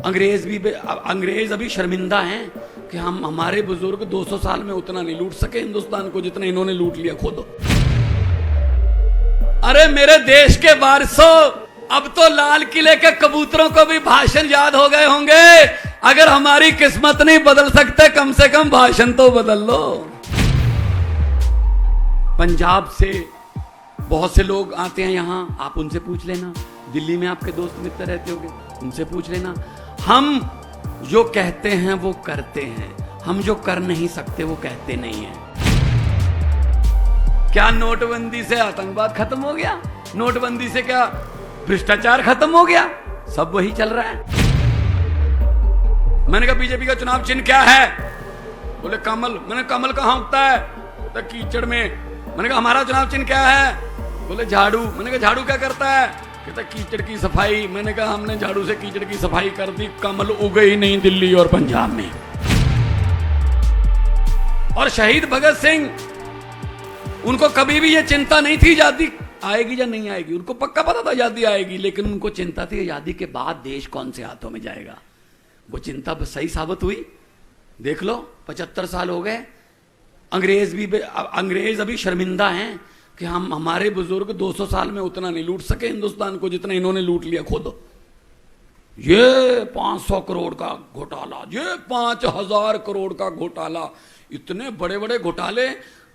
अंग्रेज अभी शर्मिंदा हैं कि हमारे बुजुर्ग 200 साल में उतना नहीं लूट सके हिंदुस्तान को जितना इन्होंने लूट लिया खुद। अरे मेरे देश के वारिसों, अब तो लाल किले के कबूतरों को भी भाषण याद हो गए होंगे। अगर हमारी किस्मत नहीं बदल सकते, कम से कम भाषण तो बदल लो। पंजाब से बहुत से लोग आते हैं यहां, आप उनसे पूछ लेना। दिल्ली में आपके दोस्त मित्र रहते होंगे, उनसे पूछ लेना। हम जो कहते हैं वो करते हैं, हम जो कर नहीं सकते वो कहते नहीं हैं। क्या नोटबंदी से आतंकवाद खत्म हो गया? नोटबंदी से क्या भ्रष्टाचार खत्म हो गया? सब वही चल रहा है। मैंने कहा बीजेपी का चुनाव चिन्ह क्या है? बोले कमल। मैंने कमल कहां उगता है? तो कीचड़ में। मैंने कहा हमारा चुनाव चिन्ह क्या है? बोले झाड़ू। मैंने कहा झाड़ू क्या करता है? कहता कीचड़ की सफाई। मैंने कहा हमने झाड़ू से कीचड़ की सफाई कर दी, कमल उगे ही नहीं दिल्ली और पंजाब में। और शहीद भगत सिंह, उनको कभी भी ये चिंता नहीं थी आजादी आएगी या नहीं आएगी। उनको पक्का पता था आजादी आएगी, लेकिन उनको चिंता थी आजादी के बाद देश कौन से हाथों में जाएगा। वो चिंता सही साबित हुई। देख लो 75 साल हो गए। अंग्रेज अभी शर्मिंदा हैं कि हमारे बुजुर्ग 200 साल में उतना नहीं लूट सके हिंदुस्तान को जितना इन्होंने लूट लिया खुद। ये 500 करोड़ का घोटाला, ये 5000 करोड़ का घोटाला, इतने बड़े बड़े घोटाले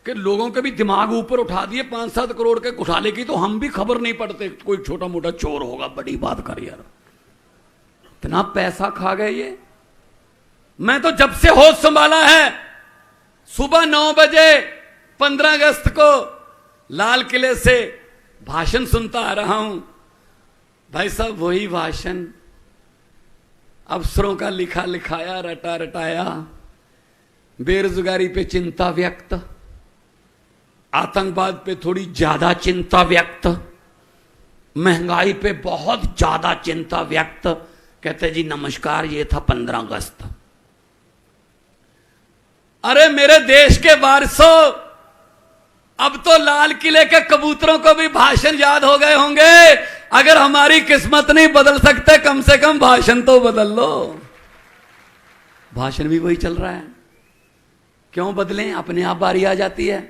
कि लोगों के भी दिमाग ऊपर उठा दिए। 5-7 करोड़ के घोटाले की तो हम भी खबर नहीं पड़ते। कोई छोटा मोटा चोर होगा, बड़ी बात कर यार, इतना पैसा खा गए ये। मैं तो जब से होश संभाला है, सुबह 9 बजे 15 अगस्त को लाल किले से भाषण सुनता आ रहा हूं। भाई साहब वही भाषण, अफसरों का लिखा लिखाया, रटा रटाया, बेरोजगारी पे चिंता व्यक्त, आतंकवाद पे थोड़ी ज्यादा चिंता व्यक्त, महंगाई पे बहुत ज्यादा चिंता व्यक्त। कहते जी नमस्कार, ये था 15 अगस्त। अरे मेरे देश के वारिसों, अब तो लाल किले के कबूतरों को भी भाषण याद हो गए होंगे। अगर हमारी किस्मत नहीं बदल सकते, कम से कम भाषण तो बदल लो। भाषण भी वही चल रहा है। क्यों बदलें? अपने आप बारी आ जाती है।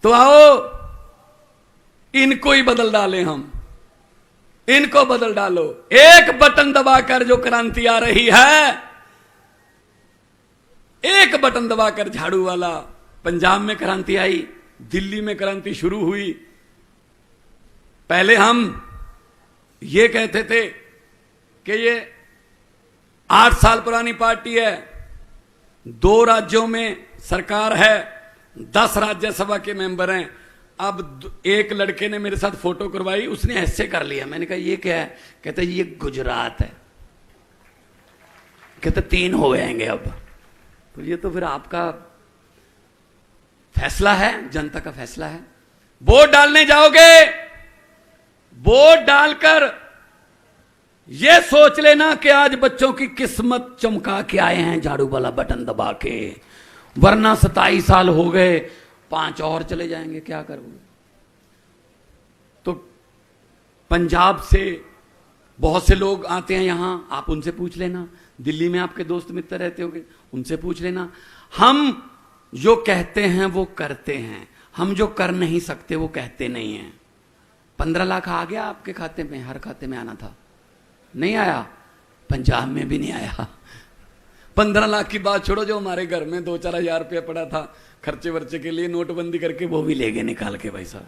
तो आओ इनको ही बदल डालें हम। इनको बदल डालो। एक बटन दबाकर जो क्रांति आ रही है, एक बटन दबाकर झाड़ू वाला। पंजाब में क्रांति आई, दिल्ली में क्रांति शुरू हुई। पहले हम ये कहते थे कि ये 8 साल पुरानी पार्टी है, 2 राज्यों में सरकार है, 10 राज्यसभा के मेंबर हैं। अब एक लड़के ने मेरे साथ फोटो करवाई, उसने ऐसे कर लिया। मैंने कहा ये क्या है? कहते ये गुजरात है। कहते 3 हो जाएंगे अब। तो ये तो फिर आपका फैसला है, जनता का फैसला है। वोट डालने जाओगे, वोट डालकर ये सोच लेना कि आज बच्चों की किस्मत चमका के आए हैं झाड़ू वाला बटन दबा के, वरना 27 साल हो गए, 5 और चले जाएंगे, क्या करोगे? तो पंजाब से बहुत से लोग आते हैं यहां, आप उनसे पूछ लेना। दिल्ली में आपके दोस्त मित्र रहते होंगे, उनसे पूछ लेना। हम जो कहते हैं वो करते हैं, हम जो कर नहीं सकते वो कहते नहीं हैं। 15 लाख आ गया आपके खाते में? हर खाते में आना था, नहीं आया। पंजाब में भी नहीं आया। 15 लाख की बात छोड़ो, जो हमारे घर में 2-4 हजार रुपया पड़ा था खर्चे वर्चे के लिए, नोटबंदी करके वो भी ले गए निकाल के। भाई साहब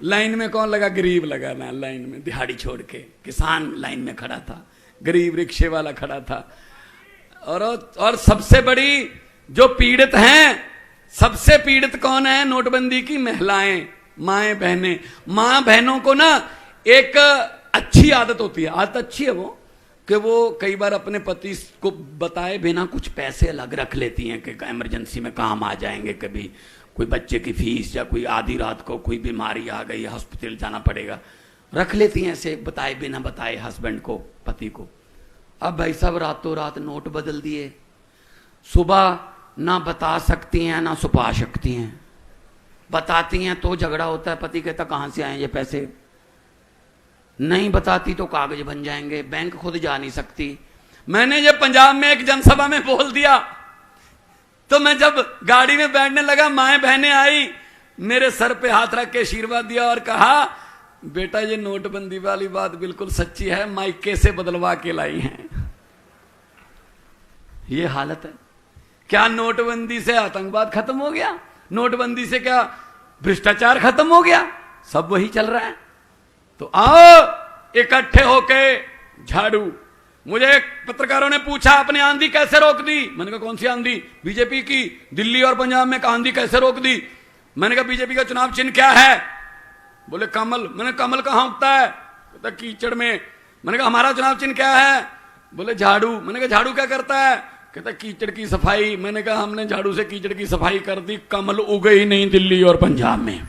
लाइन में कौन लगा? गरीब लगा ना लाइन में, दिहाड़ी छोड़ के। किसान लाइन में खड़ा था, गरीब रिक्शे वाला खड़ा था। और सबसे बड़ी जो पीड़ित हैं, सबसे पीड़ित कौन है नोटबंदी की? महिलाएं, माएं, बहनें। मां बहनों को ना एक अच्छी आदत होती है, आदत अच्छी है वो, कि वो कई बार अपने पति को बताए बिना कुछ पैसे अलग रख लेती हैं कि इमरजेंसी में काम आ जाएंगे, कभी कोई बच्चे की फीस या कोई आधी रात को कोई बीमारी आ गई, हॉस्पिटल जाना पड़ेगा, रख लेती हैं ऐसे बताए बिना बताए हस्बैंड को, पति को। अब भाई साहब रातों रात नोट बदल दिए। सुबह ना बता सकती हैं ना छुपा सकती हैं। बताती हैं तो झगड़ा होता है, पति कहता कहां से आए ये पैसे, नहीं बताती तो कागज बन जाएंगे, बैंक खुद जा नहीं सकती। मैंने जब पंजाब में एक जनसभा में बोल दिया तो मैं जब गाड़ी में बैठने लगा, माएं बहनें आई, मेरे सर पे हाथ रख के आशीर्वाद दिया और कहा बेटा ये नोटबंदी वाली बात बिल्कुल सच्ची है, माइके से बदलवा के लाई हैं। ये हालत है। क्या नोटबंदी से आतंकवाद खत्म हो गया? नोटबंदी से क्या भ्रष्टाचार खत्म हो गया? सब वही चल रहा है। तो आओ इकट्ठे होके झाड़ू। मुझे पत्रकारों ने पूछा आपने आंधी कैसे रोक दी? मैंने कहा कौन सी आंधी? बीजेपी की। दिल्ली और पंजाब में आंधी कैसे रोक दी? मैंने कहा बीजेपी का चुनाव चिन्ह क्या है? बोले कमल। मैंने कमल कहां उगता है? कहता कीचड़ में। मैंने कहा हमारा चुनाव चिन्ह क्या है? बोले झाड़ू। मैंने कहा झाड़ू क्या करता है? कहता कीचड़ की सफाई। मैंने कहा हमने झाड़ू से कीचड़ की सफाई कर दी, कमल उगे ही नहीं दिल्ली और पंजाब में।